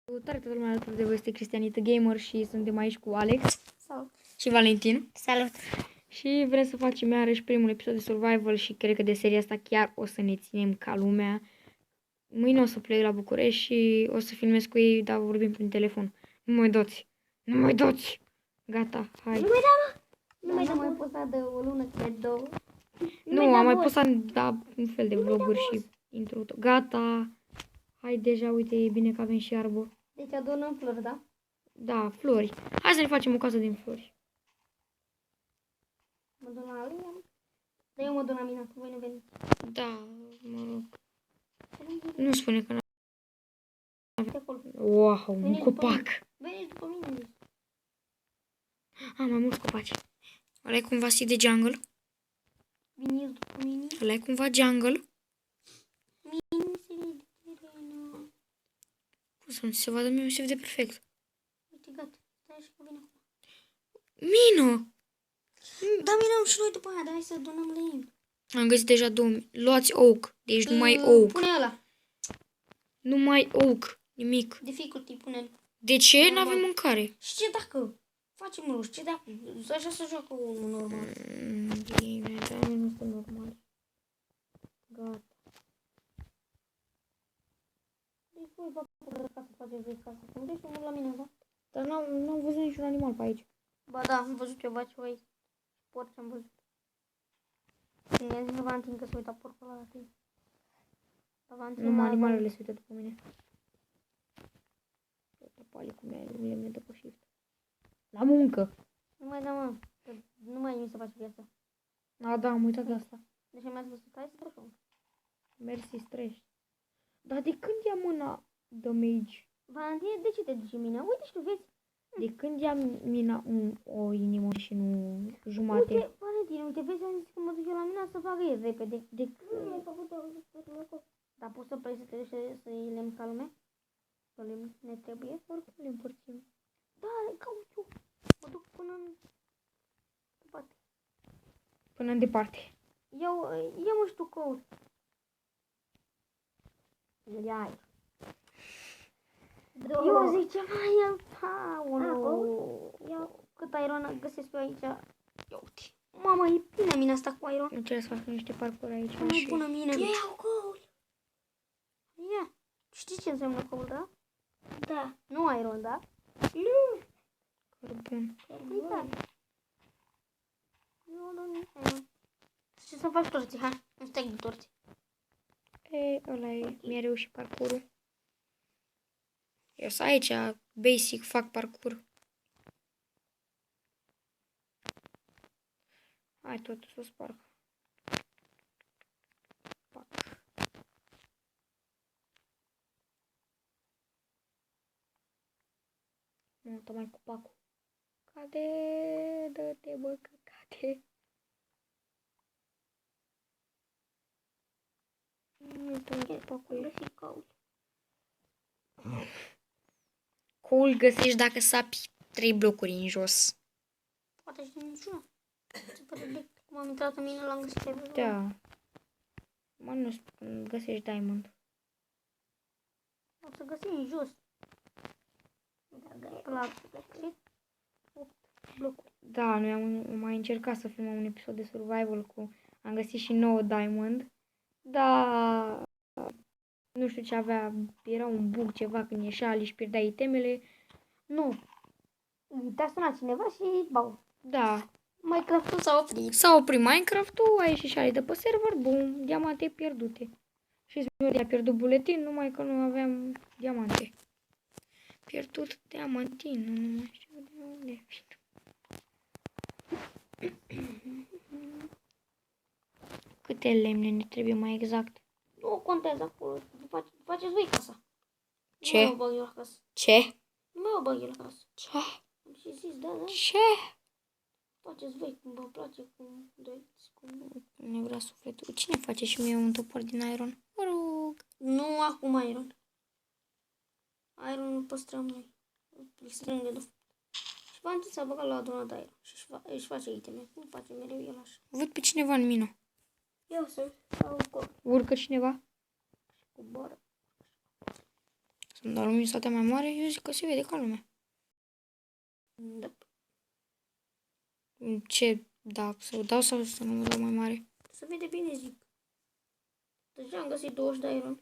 Salutare toată lumea, alături de voi este Cristianită Gamer și suntem aici cu Alex. Salut. Și Valentin. Salut. Și vrem să facem iarăși primul episod de Survival și cred că de seria asta chiar o să ne ținem ca lumea. Mâine o să plec la București și o să filmez cu ei, dar vorbim prin telefon. Nu mai dați! Nu mai dați! Gata, hai. Nu mai da, mă! Nu mai da, mai postat de o lună, cred, două. Nu, am mai postat un fel de vloguri și intro. Gata! Hai deja, uite, e bine că avem și arbor. Deci adunăm flori, da? Da, flori. Hai să ne facem o casă din flori. Mă duc la Liam. Dar eu mă duc la mine, că voi nu veniți. Da, mă rog. Nu spune că De acolo. wow, un Veniți după copac. mine. Veniți după mine. Am mai mulți copaci. Ăla e cumva seed de jungle? Veniți după mine. Ăla e cumva jungle? Mini de terenă. Cum să nu se vadă, mie se vede perfect. Uite, gata. Stai și că vine acum. Mino! Da, minăm și noi după aia, dar hai să adunăm lemn. Am găsit deja 2000. Luați oak. Deci numai oak. Pune ăla. Numai oak. Nimic. Difficulty, pune-l. De ce? N-avem mâncare. Și ce dacă? Facem ruș, ce dacă? Așa să joacă unul normal. Bine, dar nu este normal. Gata. Deci voi vă ca să faceți voi casă. Deci nu la mine, da? Dar n-am văzut niciun animal pe aici. Ba da, am văzut eu vaci voi. Porci am văzut. Și mi-a zis Valentin că se uita porcul ăla la tine. Numai animalele se uită după mine. Pali cum e lemne de pe shift. La muncă! Nu mai da, mă. Că nu mai mi se face viața. A, da, am uitat de asta. Deci mi-a zis, hai să trășăm. Mersi, strești. Dar de când ia mâna de mage? Valentin, de ce te duci în mine? Uite și tu vezi. De când ia mina o inimă și nu jumate? Uite, Valentin, uite, vezi, am zis că mă duc eu la mine să facă el repede. De când ai făcut eu? Dar poți să pleci să te duci să-i lemn ca lumea? Să lemn ne trebuie? Oricum le împărțim. Da, le caut eu. Mă duc până în departe. Până în departe. Ia-mă și tu căut. Ia. Eu ziceam, ia cât iron găsesc eu aici. Ia uite. Mamă, e plină mina asta cu iron. Încerc să fac niște parcuri aici. Nu mai bună mine. Iau coal. Ia. Știi ce înseamnă coal, da? Da. Nu iron, da? Nu. Cărbun. Uite. Nu. Ce să faci torții, hai? Un steak de torți. E, ăla e. Mi-a reușit parcurul. Eu sunt aici, basic, fac parcur. Hai totul să sparg. Pac. Multă mai cu pacul. Cade, dă-te bă, că cade. Multă mai cu pacul. Cool găsești dacă sapi 3 blocuri în jos. Poate și niciuna. Se poate de cum am intrat în mine, l-am găsit pe Da. Mă, nu găsești diamond. O să găsim în jos. La 8 blocuri. Da, noi am mai încercat să filmăm un episod de survival cu... Am găsit și 9 diamond. Da, nu știu ce avea, era un bug ceva când ieșea, își pierdea itemele. Nu. Te-a sunat cineva și bau. Da. Minecraft-ul s-a oprit. S-a oprit Minecraft-ul, a ieșit și ale de pe server, bum, diamante pierdute. Și a pierdut buletin, numai că nu aveam diamante. Pierdut diamantin, nu mai știu de unde. Câte lemne ne trebuie mai exact? Nu contează acolo. Faceți voi casa. Ce? Nu mă bag eu la casă. Ce? Nu mă bag eu la casă. Ce? Am și zis, da. Ce? Faceți voi cum vă place, cum doriți, cum... Ne vrea sufletul. Cine face și mie un topor din iron? Mă rog. Nu acum iron. Iron îl păstrăm noi. Îl strângem de și Valentin s-a băgat la adunat iron. Și își face iteme. Cum face mereu el așa. Văd pe cineva în mină. Eu să stau acolo. Urcă cineva? Coboară. Dar luminozitatea mai mare, eu zic că se vede ca lumea. Da. Ce? Da, să o dau sau să nu o dau mai mare? Se vede bine, zic. Deja am găsit 20 de iron.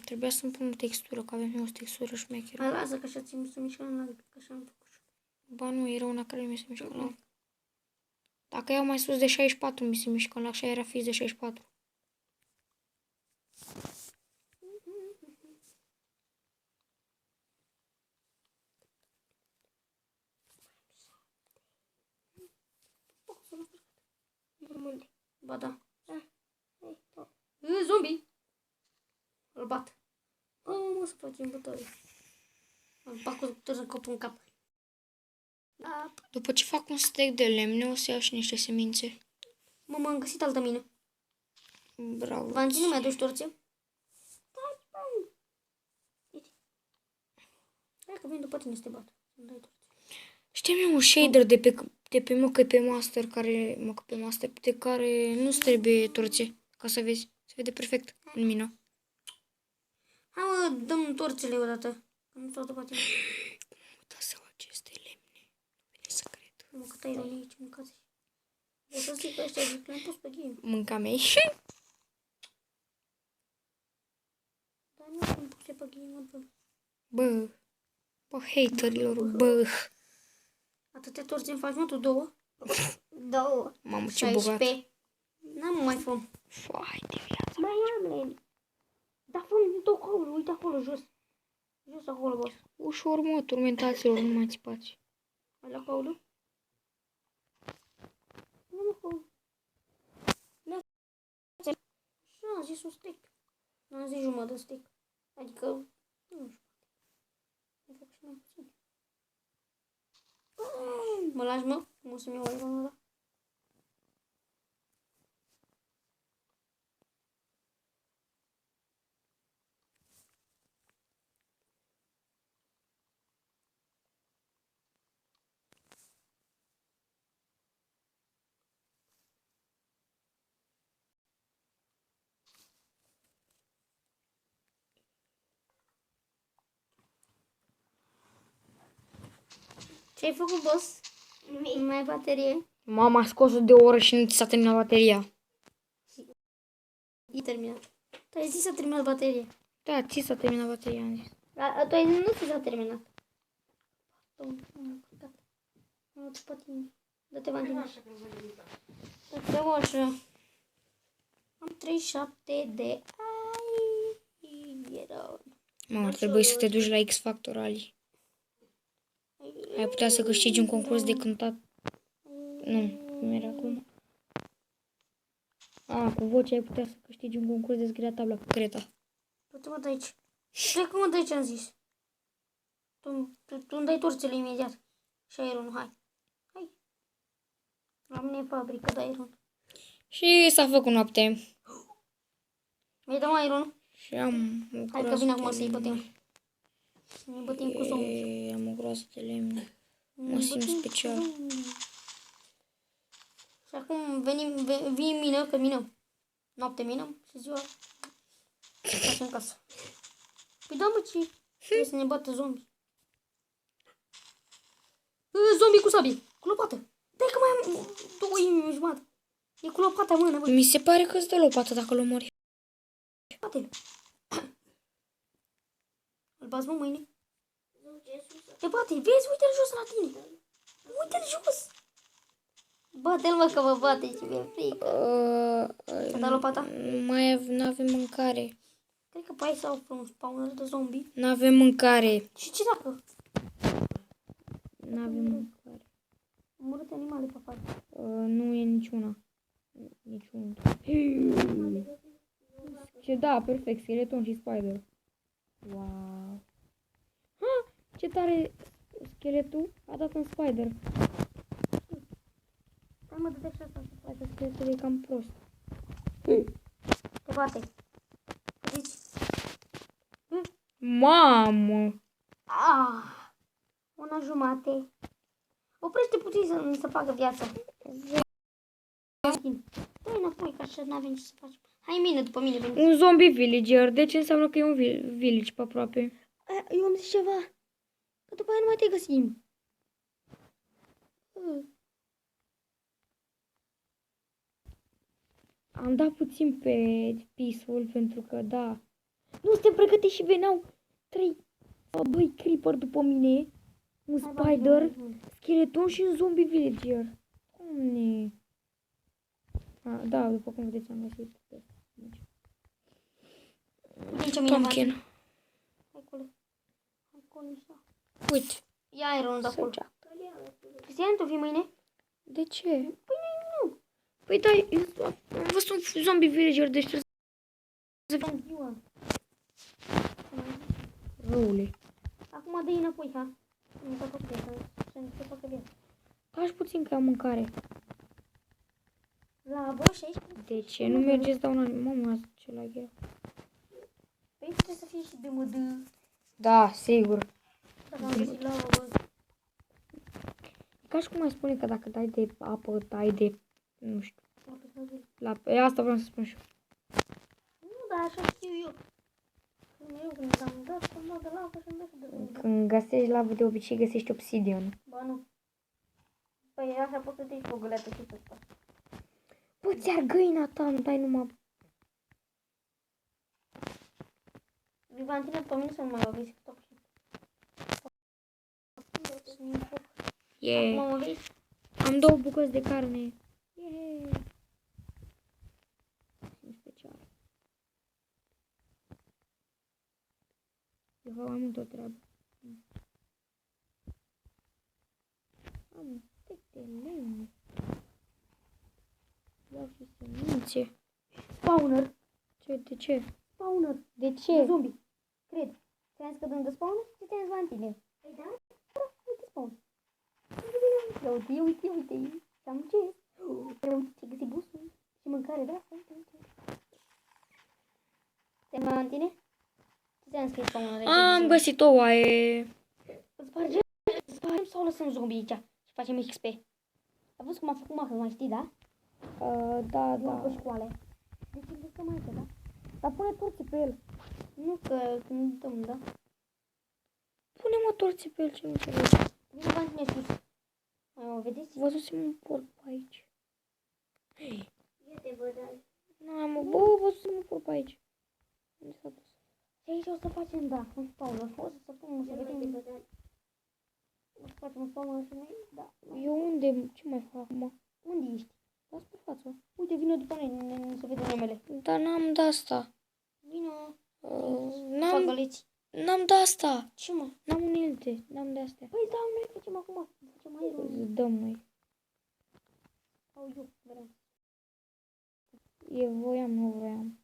Trebuia să-mi pun o textură, că avem eu o textură șmecheră. Hai, lasă că așa ți se mișcă în larg, că așa am făcut. Ba nu, era una care mi se mișcă în larg. Dacă iau mai sus de 64, mi se mișcă în larg și aia era fix de 64. Ba da. Zombie! Îl bat. Mă, să facem bătălie. Îl bat cu târnăcopul în cap. Da. După ce fac un steak de lemne, o să iau și niște semințe. Mă, am găsit altă mină. Bravo. Vanti, nu mi-aduci torțe? Hai că vin după tine să te bat. Știam eu un shader de pe MKP Master, de care nu trebuie torțe, ca să vezi. Se vede perfect în mină. Hai mă, dăm torțele odată. Nu stau după tine. Cum am uitat să iau aceste lemne? Nu vine să cred. Mă, cât ai ironie aici, mâncați. O să zic că ăștia zic, le-am pus pe game. Mânca mei. Dar nu am pus pe game, bă. Bă, haterilor, bă. Atâtea torțe îmi faci, mă, tu două? Două. Mamă, ce bogat. 16. N-am mai făm. Foai de viață. Mai am, Leni. Dar făm tot acolo, uite acolo, jos. Jos acolo, boss. Ușor, mă, turmentaților, nu mai țipați. Hai la caulă. Nu mă caulă. Și am zis un steak. Nu am zis jumătate de steak. Adică, nu știu. Mai fac și mai puțin. Mă lași, mă? Cum o să-mi iau ironul ăla? Ce-ai făcut, boss? Nimic. Nu mai ai baterie? Mama a scos-o de o oră și nu ți s-a terminat bateria. E terminat. Tu ai zis s-a terminat bateria. Da, ți s-a terminat bateria, am zis. Tu ai zis nu ți s-a terminat. Mă, după tine. Dă-te bani din așa. Dă-te așa. Am 37 de iron. Mama, ar trebui să te duci la X Factor, Ali. Ai putea să câștigi un concurs de cântat. Nu, cum era acum? Cu voce ai putea să câștigi un concurs de scria tabla cu Creta. Du-te-mă de aici. Plecă-mă de aici, am zis. Tu îmi dai torțele imediat. Și iron, hai. Hai. La mine e fabrică de iron. Și s-a făcut noapte. Mi-ai dat iron? Și am o Hai că vin acum să-i bătem. Ne bătem cu zombie. Am o groază de lemne. Mă simt special. Și acum vin mină, că minăm. Noapte minăm și ziua facem casă. Păi da, mă, ce? Trebuie să ne bată zombie. Zombie cu sabie, cu lopată. Dai că mai am 2 inimi jumătate. E cu lopata în mână, băi. Mi se pare că îți dă lopată dacă l mori. Bate-l. Îl bați, mă, mâine? Te bate, vezi, uite-l jos la tine. Uite-l jos. Bate-l, mă, că mă bate, ce mi-e frică. Ți-a dat lopata? N-avem mâncare. Cred că pe aici s-au un spawner de zombie. N-avem mâncare. Și ce dacă? N-avem mâncare. Multe animale pe față. Nu e niciuna. Niciunul. Ce da, perfect, skeleton și spider. Wow. Ha, ce tare scheletul a dat un spider. Hai mă, dă-te așa. Asta skeletul e cam prost. Te bate. Zici. Mamă! Una jumate. Oprește puțin să facă viața. Dă-i înapoi, că așa n-avem ce să facem. Hai mine, după mine. Veni. Un zombie villager. De ce înseamnă că e un village pe aproape? Eu am zis ceva. Că după aia nu mai te găsim. Am dat puțin pe Peaceful pentru că, da. Nu suntem pregătiți și veneau 3 băi creeper după mine. Un spider, scheleton și un zombie villager. Doamne. Da, după cum vedeți am găsit. Pumpkin. Uite. Ia iron de acolo. Cristian, tu vii mâine? De ce? Păi nu. Păi da, am văzut un zombie villager, deci trebuie să Ziua. răule. Acum dă-i înapoi, ha? Nu s-a făcut să se facă bine. Taci puțin că am mâncare. La bă, și aici? De ce nu mergeți dau una? Mama, ce la ghera. Păi trebuie să fie și de mădă. Da, sigur. Dacă am găsit la bă. Ca și cum ai spune că dacă dai de apă, dai de, nu știu, asta vreau să spun și eu. Nu, dar așa știu eu. Când am dat să mă de lavă și-mi dă și de lavă. Când găsești lavă, de obicei găsești obsidian. Ba nu. Păi așa poți să te iei cu o găleată și să faci. Bă, ți-ar găina ta, nu dai numai... Vivantine, pe mine să nu mai vorbiți cu tot. Yeah. Acum mă vezi? Am 2 bucăți de carne. Yeah. Sunt special. De fapt, am mult o treabă. Am un stec de lemn. Iau și semințe. Spawner. De ce? Spawner. De ce? De zombie. Cred. Ți-am zis că dăm de spawner și ți-am zis vantine. Păi da? Da, uite spawn. Ia uite. Am ce? Ia uite ce găsi busul. Și mâncare de asta. Uite. Ți-am vantine? Ți-am zis că e spawner. Am găsit o oaie. Îl spargem sau lăsăm zombie aici și facem XP? Ai văzut cum a făcut Max, mai știi, da? Da. Pe școală. Deci îl lăsăm aici, da? Dar pune torții pe el. Nu că când dăm, da? Pune-mă torții pe el, ce nu înțeleg. Vine vantine sus. Mai mă vedeți? Văzusem un porc pe aici. Ia te văd aici. Văzusem un porc pe aici. Unde s-a dus? Și aici o să facem, da, un spawner. O să stăpăm, să vedem. O să facem un spawner și noi, da. Eu unde? Ce mai fac acum? Unde ești? Las pe față. Uite, vină după noi, să vedem numele. Dar n-am de asta. Vină. N-am de asta. Ce mă? N-am unelte. N-am de astea. Păi da, noi facem acum. Facem aerul. Îți dăm noi. Sau eu, vreau. Eu voiam, nu voiam.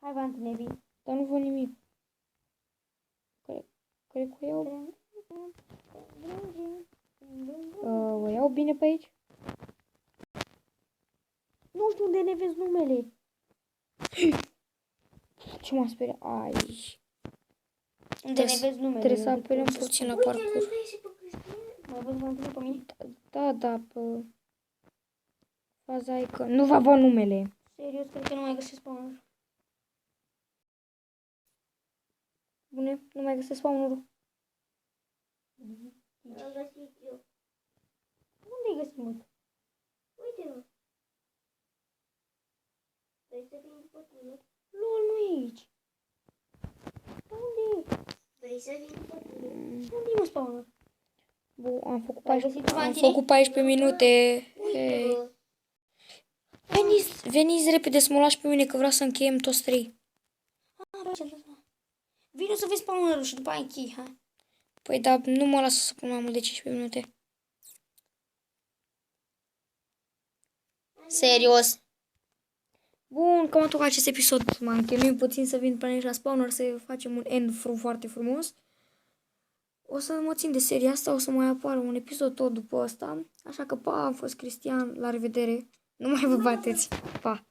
Hai, vantine, vin. Dar nu văd nimic. Cred că o iau bine pe aici? Nu știu unde ne vezi numele. Ce m-a speriat? Aici. Unde ne vezi numele. Trebuie să apelăm puțin la parcurs. Mai văd vantine pe mine? Da, pe faza e că nu va avea numele. Serios, cred că nu mai găsesc spawner. Bune, nu mai găsesc spawner-ul. L-am găsit eu. Unde-i găsit, mă? Uite-mă. Vrei să vin după tine? Nu, nu e aici. Unde e? Vrei să vin după tine? Unde-i, mă, spawner? Bun, am Ai făcut 14 minute. Hey. Veniți repede să mă lași pe mine că vreau să încheiem toți 3. Vino să vezi spawner-ul și după aia închei, hai. Păi da, nu mă lasă să pun mai mult de 15 minute. Serios? Bun, cam atât acest episod m-am chinuit puțin să vin până aici la spawner să facem un end foarte frumos. O să mă țin de seria asta, o să mai apară un episod tot după ăsta. Așa că, pa, am fost Cristian, la revedere. Nu mai vă bateți, pa!